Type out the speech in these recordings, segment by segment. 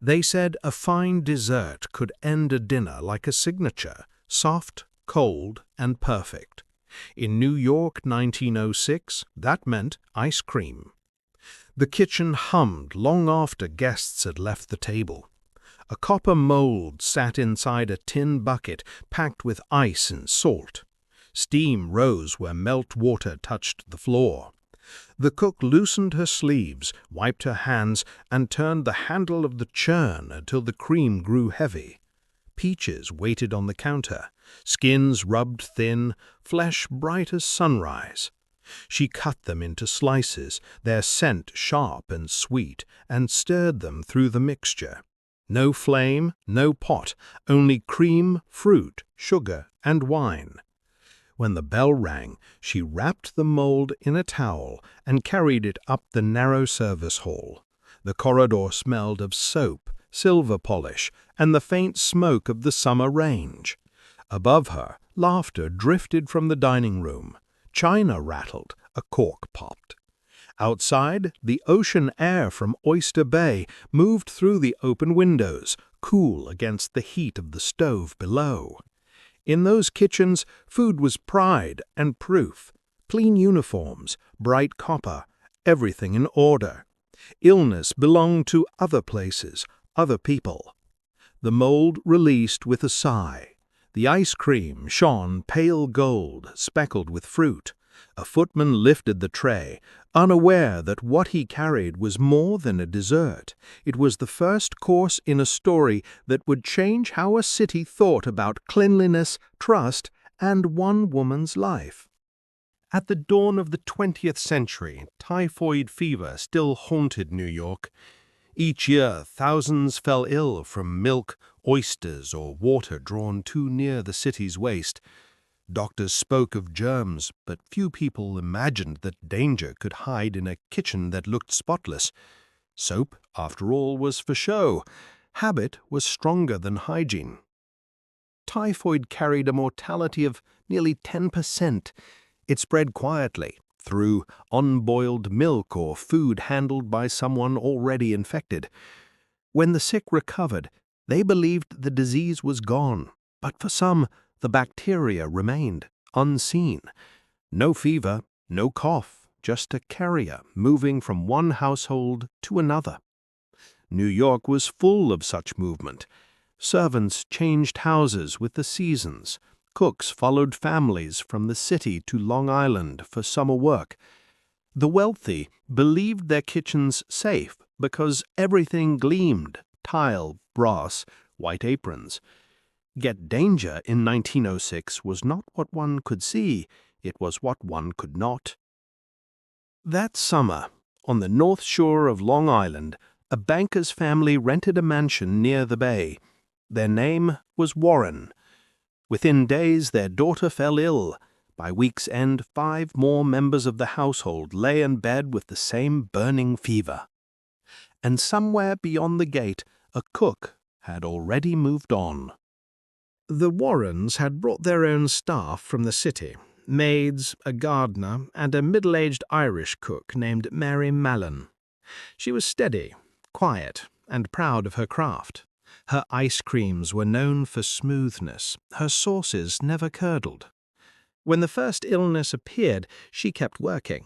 They said a fine dessert could end a dinner like a signature, soft, cold, and perfect. In New York, 1906, that meant ice cream. The kitchen hummed long after guests had left the table. A copper mold sat inside a tin bucket packed with ice and salt. Steam rose where melt water touched the floor. The cook loosened her sleeves, wiped her hands, and turned the handle of the churn until the cream grew heavy. Peaches waited on the counter, skins rubbed thin, flesh bright as sunrise. She cut them into slices, their scent sharp and sweet, and stirred them through the mixture. No flame, no pot, only cream, fruit, sugar, and wine. When the bell rang, she wrapped the mold in a towel and carried it up the narrow service hall. The corridor smelled of soap, silver polish, and the faint smoke of the summer range. Above her, laughter drifted from the dining room. China rattled, a cork popped. Outside, the ocean air from Oyster Bay moved through the open windows, cool against the heat of the stove below. In those kitchens, food was pride and proof. Clean uniforms, bright copper, everything in order. Illness belonged to other places, other people. The mold released with a sigh. The ice cream shone pale gold, speckled with fruit. A footman lifted the tray, unaware that what he carried was more than a dessert. It was the first course in a story that would change how a city thought about cleanliness, trust, and one woman's life. At the dawn of the 20th century, typhoid fever still haunted New York. Each year, thousands fell ill from milk, oysters, or water drawn too near the city's waste. Doctors spoke of germs, but few people imagined that danger could hide in a kitchen that looked spotless. Soap, after all, was for show. Habit was stronger than hygiene. Typhoid carried a mortality of nearly 10%. It spread quietly, through unboiled milk or food handled by someone already infected. When the sick recovered, they believed the disease was gone, but for some, the bacteria remained, unseen. No fever, no cough, just a carrier moving from one household to another. New York was full of such movement. Servants changed houses with the seasons. Cooks followed families from the city to Long Island for summer work. The wealthy believed their kitchens safe because everything gleamed, tile, brass, white aprons. Yet danger in 1906 was not what one could see, it was what one could not. That summer, on the north shore of Long Island, a banker's family rented a mansion near the bay. Their name was Warren. Within days, their daughter fell ill. By week's end, 5 more members of the household lay in bed with the same burning fever. And somewhere beyond the gate, a cook had already moved on. The Warrens had brought their own staff from the city, maids, a gardener, and a middle-aged Irish cook named Mary Mallon. She was steady, quiet, and proud of her craft. Her ice creams were known for smoothness, her sauces never curdled. When the first illness appeared, she kept working.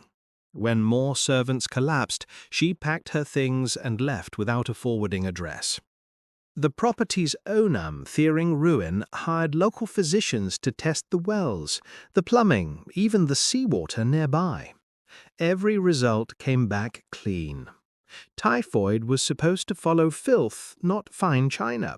When more servants collapsed, she packed her things and left without a forwarding address. The property's owner, fearing ruin, hired local physicians to test the wells, the plumbing, even the seawater nearby. Every result came back clean. Typhoid was supposed to follow filth, not fine china.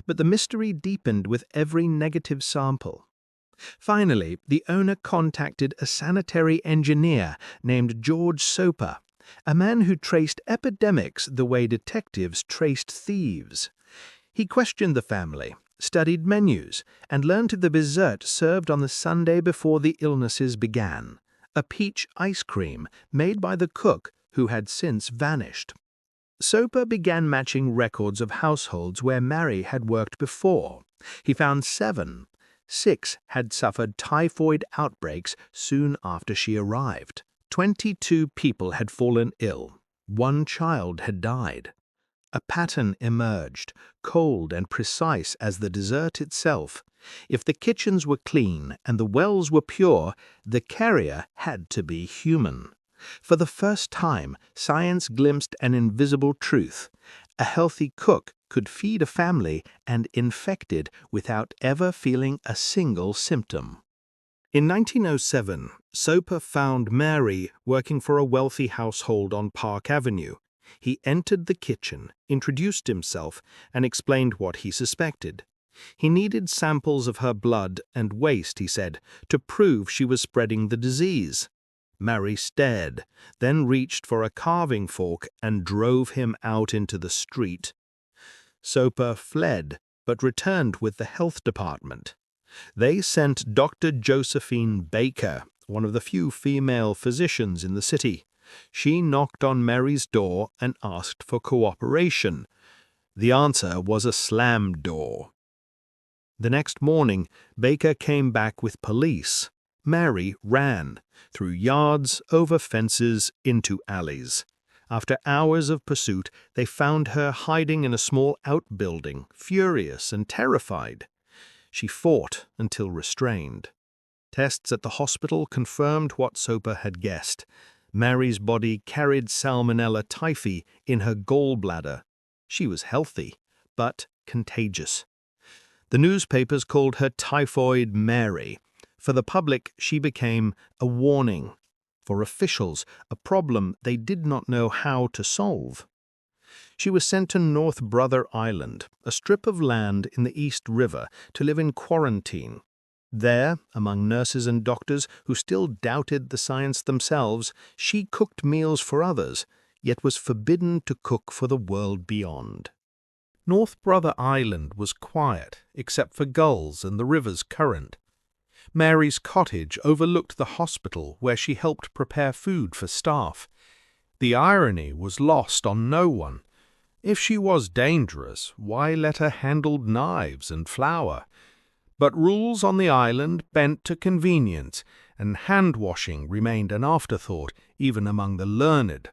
But the mystery deepened with every negative sample. Finally, the owner contacted a sanitary engineer named George Soper, a man who traced epidemics the way detectives traced thieves. He questioned the family, studied menus, and learned of the dessert served on the Sunday before the illnesses began, a peach ice cream made by the cook who had since vanished. Soper began matching records of households where Mary had worked before. He found 7. 6 had suffered typhoid outbreaks soon after she arrived. 22 people had fallen ill. 1 child had died. A pattern emerged, cold and precise as the dessert itself. If the kitchens were clean and the wells were pure, the carrier had to be human. For the first time, science glimpsed an invisible truth. A healthy cook could feed a family and infect it without ever feeling a single symptom. In 1907, Soper found Mary working for a wealthy household on Park Avenue. He entered the kitchen, introduced himself, and explained what he suspected. He needed samples of her blood and waste, he said, to prove she was spreading the disease. Mary stared, then reached for a carving fork and drove him out into the street. Soper fled, but returned with the health department. They sent Dr. Josephine Baker, one of the few female physicians in the city. She knocked on Mary's door and asked for cooperation. The answer was a slammed door. The next morning, Baker came back with police. Mary ran, through yards, over fences, into alleys. After hours of pursuit, they found her hiding in a small outbuilding, furious and terrified. She fought until restrained. Tests at the hospital confirmed what Soper had guessed. Mary's body carried Salmonella typhi in her gallbladder. She was healthy, but contagious. The newspapers called her Typhoid Mary. For the public, she became a warning. For officials, a problem they did not know how to solve. She was sent to North Brother Island, a strip of land in the East River, to live in quarantine. There, among nurses and doctors who still doubted the science themselves, she cooked meals for others, yet was forbidden to cook for the world beyond. North Brother Island was quiet, except for gulls and the river's current. Mary's cottage overlooked the hospital where she helped prepare food for staff. The irony was lost on no one. If she was dangerous, why let her handle knives and flour? But rules on the island bent to convenience, and hand-washing remained an afterthought even among the learned.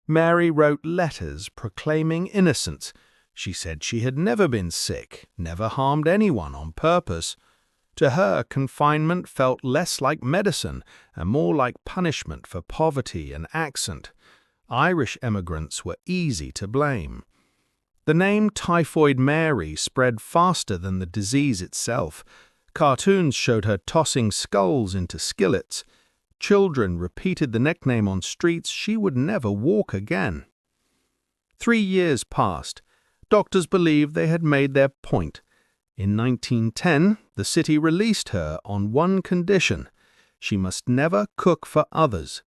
Mary wrote letters proclaiming innocence. She said she had never been sick, never harmed anyone on purpose. To her, confinement felt less like medicine and more like punishment for poverty and accent. Irish emigrants were easy to blame. The name Typhoid Mary spread faster than the disease itself. Cartoons showed her tossing skulls into skillets. Children repeated the nickname on streets she would never walk again. 3 years passed. Doctors believed they had made their point. In 1910, the city released her on one condition: she must never cook for others.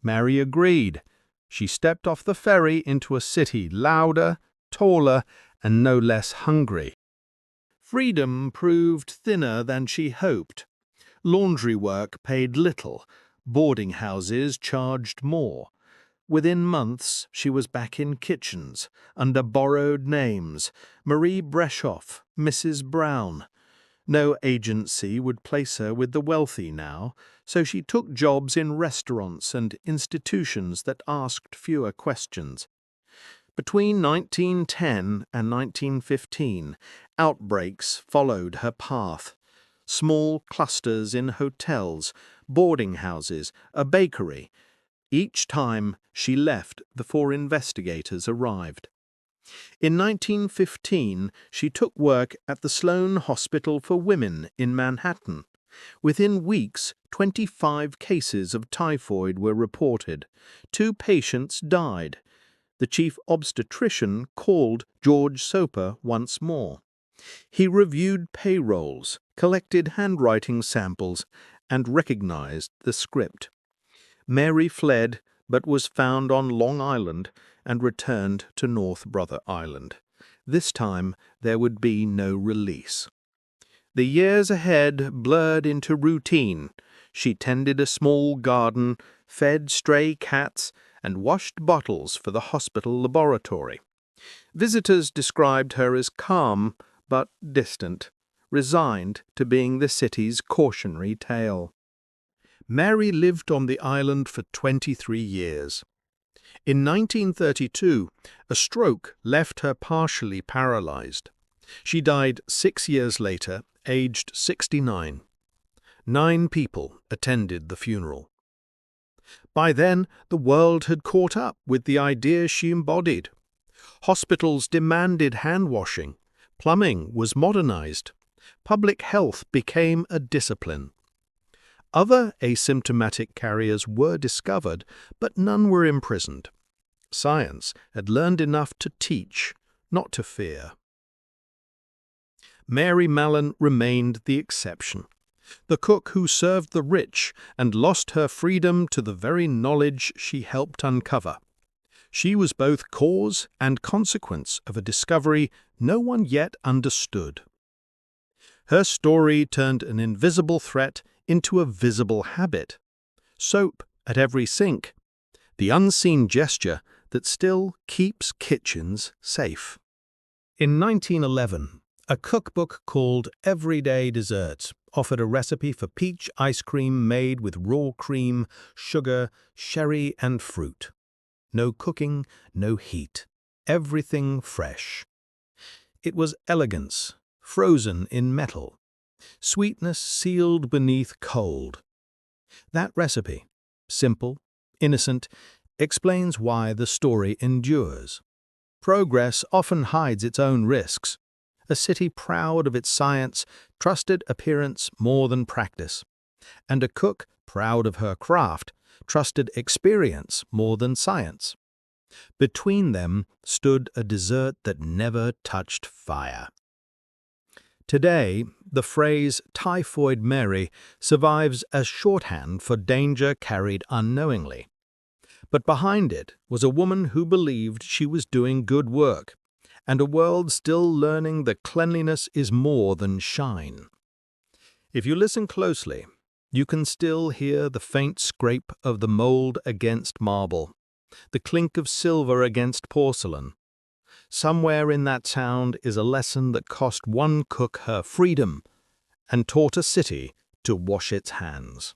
Mary agreed. She stepped off the ferry into a city louder, taller, and no less hungry. Freedom proved thinner than she hoped. Laundry work paid little. Boarding houses charged more. Within months, she was back in kitchens, under borrowed names: Marie Breshoff, Mrs. Brown. No agency would place her with the wealthy now, so she took jobs in restaurants and institutions that asked fewer questions. Between 1910 and 1915, outbreaks followed her path. Small clusters in hotels, boarding houses, a bakery. Each time she left before investigators arrived. In 1915, she took work at the Sloan Hospital for Women in Manhattan. Within weeks, 25 cases of typhoid were reported. 2 patients died. The chief obstetrician called George Soper once more. He reviewed payrolls, collected handwriting samples, and recognized the script. Mary fled, but was found on Long Island and returned to North Brother Island. This time there would be no release. The years ahead blurred into routine. She tended a small garden, fed stray cats, and washed bottles for the hospital laboratory. Visitors described her as calm but distant, resigned to being the city's cautionary tale. Mary lived on the island for 23 years. In 1932, a stroke left her partially paralyzed. She died 6 years later, aged 69. 9 people attended the funeral. By then, the world had caught up with the ideas she embodied. Hospitals demanded hand-washing. Plumbing was modernized. Public health became a discipline. Other asymptomatic carriers were discovered, but none were imprisoned. Science had learned enough to teach, not to fear. Mary Mallon remained the exception, the cook who served the rich and lost her freedom to the very knowledge she helped uncover. She was both cause and consequence of a discovery no one yet understood. Her story turned an invisible threat into a visible habit. Soap at every sink, the unseen gesture that still keeps kitchens safe. In 1911, a cookbook called Everyday Desserts offered a recipe for peach ice cream made with raw cream, sugar, sherry, and fruit. No cooking, no heat. Everything fresh. It was elegance, frozen in metal. Sweetness sealed beneath cold. That recipe, simple, innocent, explains why the story endures. Progress often hides its own risks. A city proud of its science trusted appearance more than practice. And a cook proud of her craft trusted experience more than science. Between them stood a dessert that never touched fire. Today, the phrase Typhoid Mary survives as shorthand for danger carried unknowingly. But behind it was a woman who believed she was doing good work, and a world still learning that cleanliness is more than shine. If you listen closely, you can still hear the faint scrape of the mold against marble, the clink of silver against porcelain. Somewhere in that sound is a lesson that cost one cook her freedom and taught a city to wash its hands.